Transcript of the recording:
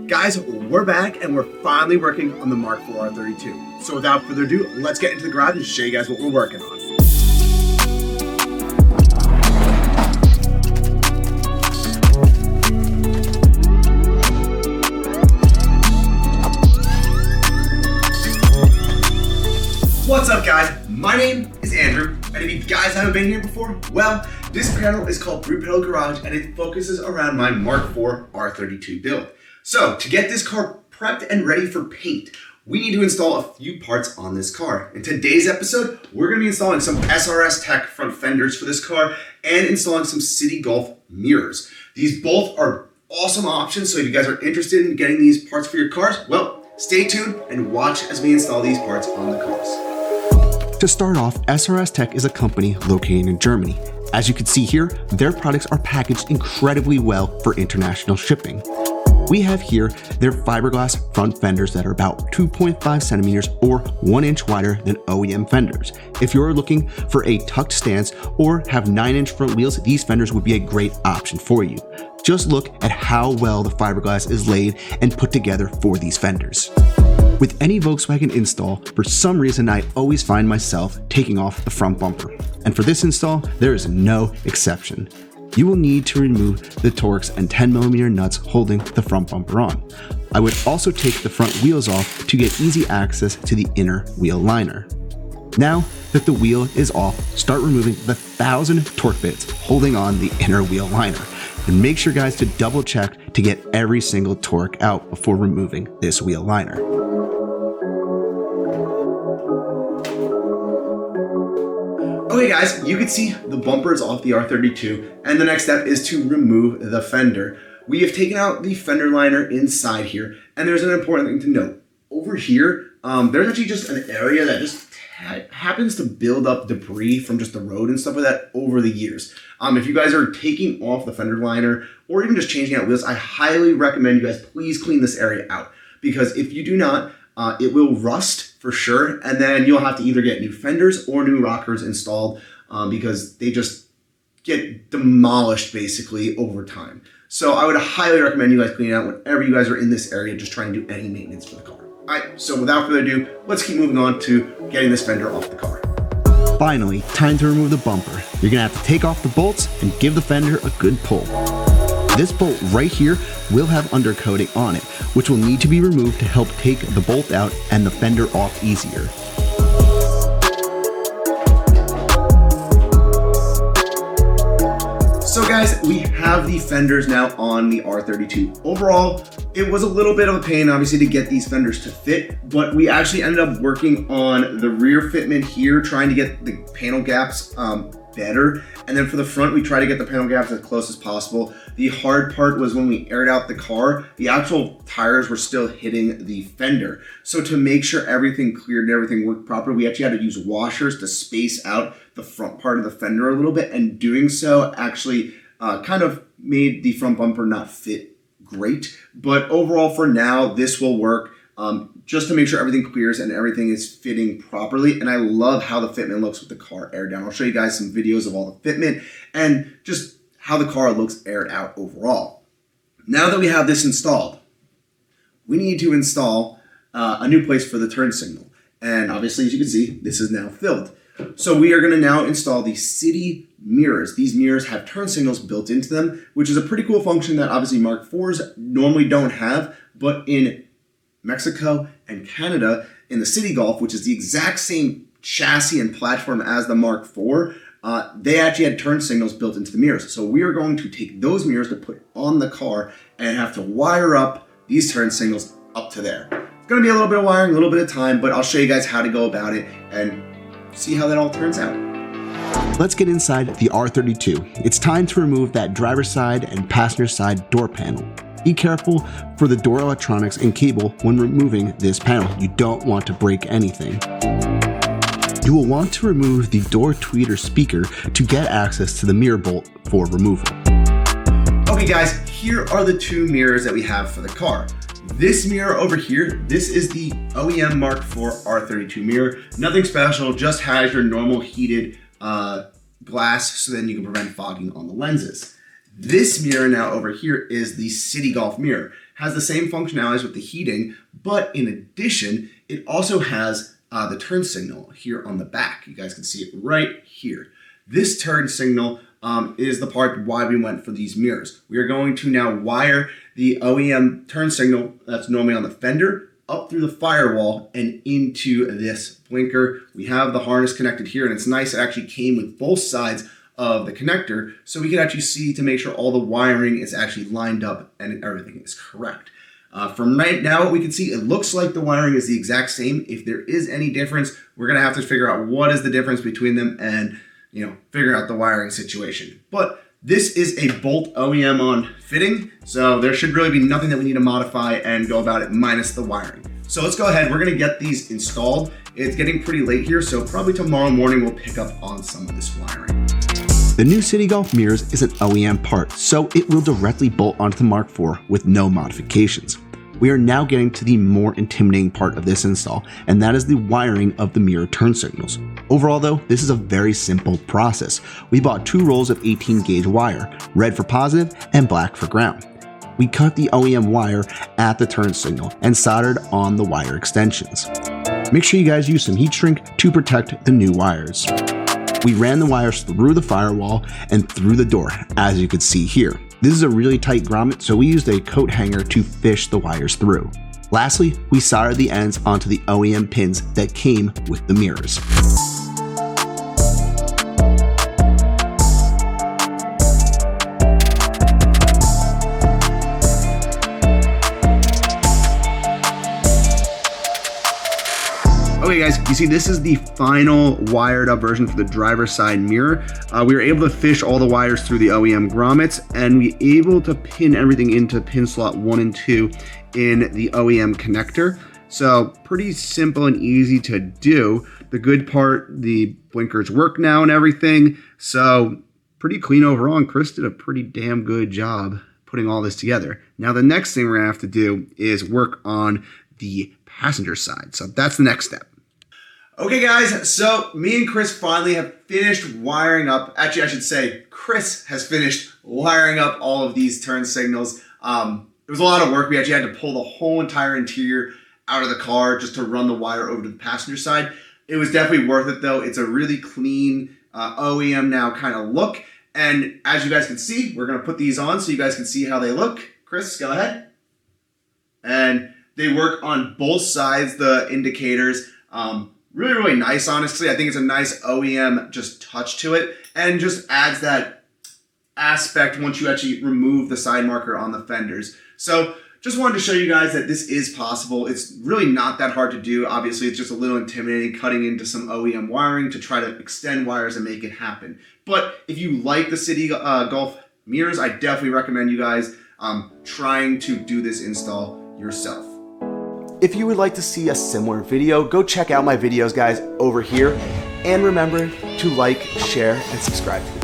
Guys, we're back and we're finally working on the Mark IV R32. So without further ado, let's get into the garage and show you guys what we're working on. What's up guys, my name is Andrew, and if you guys haven't been here before, well, this panel is called Brute Pedal Garage and it focuses around my Mark IV R32 build. So to get this car prepped and ready for paint, we need to install a few parts on this car. In today's episode, we're going to be installing some SRS Tech front fenders for this car and installing some City Golf mirrors. These both are awesome options, so if you guys are interested in getting these parts for your cars, well, stay tuned and watch as we install these parts on the cars. To start off, SRS Tech is a company located in Germany. As you can see here, their products are packaged incredibly well for international shipping. We have here their fiberglass front fenders that are about 2.5 centimeters or 1 inch wider than OEM fenders. If you're looking for a tucked stance or have 9-inch front wheels, these fenders would be a great option for you. Just look at how well the fiberglass is laid and put together for these fenders. With any Volkswagen install, for some reason I always find myself taking off the front bumper. And for this install, there is no exception. You will need to remove the Torx and 10mm nuts holding the front bumper on. I would also take the front wheels off to get easy access to the inner wheel liner. Now that the wheel is off, start removing the 1,000 torque bits holding on the inner wheel liner. And make sure guys to double check to get every single torque out before removing this wheel liner. Okay guys, you can see the bumper is off the R32, and the next step is to remove the fender. We have taken out the fender liner inside here, and there's an important thing to note. Over here, there's actually just an area that just happens to build up debris from just the road and stuff like that over the years. If you guys are taking off the fender liner or even just changing out wheels, I highly recommend you guys please clean this area out, because if you do not, it will rust for sure, and then you'll have to either get new fenders or new rockers installed because they just get demolished basically over time. So I would highly recommend you guys clean it out whenever you guys are in this area just trying to do any maintenance for the car. Alright, so without further ado, let's keep moving on to getting this fender off the car. Finally, time to remove the bumper. You're gonna have to take off the bolts and give the fender a good pull. This bolt right here will have undercoating on it, which will need to be removed to help take the bolt out and the fender off easier. So guys, we have the fenders now on the R32. Overall, it was a little bit of a pain obviously to get these fenders to fit, but we actually ended up working on the rear fitment here, trying to get the panel gaps better. And then for the front, we try to get the panel gaps as close as possible. The hard part was when we aired out the car, the actual tires were still hitting the fender. So to make sure everything cleared and everything worked properly, we actually had to use washers to space out the front part of the fender a little bit. And doing so actually kind of made the front bumper not fit great. But overall for now, this will work. Just to make sure everything clears and everything is fitting properly. And I love how the fitment looks with the car aired down. I'll show you guys some videos of all the fitment and just how the car looks aired out overall. Now that we have this installed, we need to install a new place for the turn signal. And obviously, as you can see, this is now filled. So we are going to now install the City mirrors. These mirrors have turn signals built into them, which is a pretty cool function that obviously Mark IVs normally don't have, but in Mexico and Canada in the City Golf, which is the exact same chassis and platform as the Mark IV, they actually had turn signals built into the mirrors. So we are going to take those mirrors to put on the car and have to wire up these turn signals up to there. It's going to be a little bit of wiring, a little bit of time, but I'll show you guys how to go about it and see how that all turns out. Let's get inside the R32. It's time to remove that driver's side and passenger side door panel. Be careful for the door electronics and cable when removing this panel. You don't want to break anything. You will want to remove the door tweeter speaker to get access to the mirror bolt for removal. Okay guys, here are the two mirrors that we have for the car. This mirror over here, this is the OEM Mark IV R32 mirror. Nothing special, just has your normal heated glass so then you can prevent fogging on the lenses. This mirror now over here is the City Golf mirror. Has the same functionalities with the heating, but in addition, it also has the turn signal here on the back. You guys can see it right here. This turn signal is the part why we went for these mirrors. We are going to now wire the OEM turn signal that's normally on the fender up through the firewall and into this blinker. We have the harness connected here, and it's nice. It actually came with both sides of the connector, so we can actually see to make sure all the wiring is actually lined up and everything is correct. From right now, what we can see, it looks like the wiring is the exact same. If there is any difference, we're gonna have to figure out what is the difference between them and figure out the wiring situation. But this is a bolt OEM on fitting, so there should really be nothing that we need to modify and go about it minus the wiring. So let's go ahead, we're gonna get these installed. It's getting pretty late here, so probably tomorrow morning we'll pick up on some of this wiring. The new City Golf mirrors is an OEM part, so it will directly bolt onto the Mark IV with no modifications. We are now getting to the more intimidating part of this install, and that is the wiring of the mirror turn signals. Overall though, this is a very simple process. We bought 2 rolls of 18 gauge wire, red for positive and black for ground. We cut the OEM wire at the turn signal and soldered on the wire extensions. Make sure you guys use some heat shrink to protect the new wires. We ran the wires through the firewall and through the door, as you can see here. This is a really tight grommet, so we used a coat hanger to fish the wires through. Lastly, we soldered the ends onto the OEM pins that came with the mirrors. Okay guys, you see this is the final wired up version for the driver's side mirror. We were able to fish all the wires through the OEM grommets, and we were able to pin everything into pin slot 1 and 2 in the OEM connector. So pretty simple and easy to do. The good part, the blinkers work now and everything. So pretty clean overall, and Chris did a pretty damn good job putting all this together. Now the next thing we're gonna have to do is work on the passenger side. So that's the next step. Okay guys, so me and Chris finally have finished wiring up. Actually, I should say Chris has finished wiring up all of these turn signals. It was a lot of work. We actually had to pull the whole entire interior out of the car just to run the wire over to the passenger side. It was definitely worth it though. It's a really clean OEM now kind of look. And as you guys can see, we're gonna put these on so you guys can see how they look. Chris, go ahead. And they work on both sides, the indicators. Really, really nice, honestly. I think it's a nice OEM just touch to it, and just adds that aspect once you actually remove the side marker on the fenders. So just wanted to show you guys that this is possible. It's really not that hard to do. Obviously, it's just a little intimidating cutting into some OEM wiring to try to extend wires and make it happen. But if you like the City Golf mirrors, I definitely recommend you guys trying to do this install yourself. If you would like to see a similar video, go check out my videos, guys, over here. And remember to like, share, and subscribe to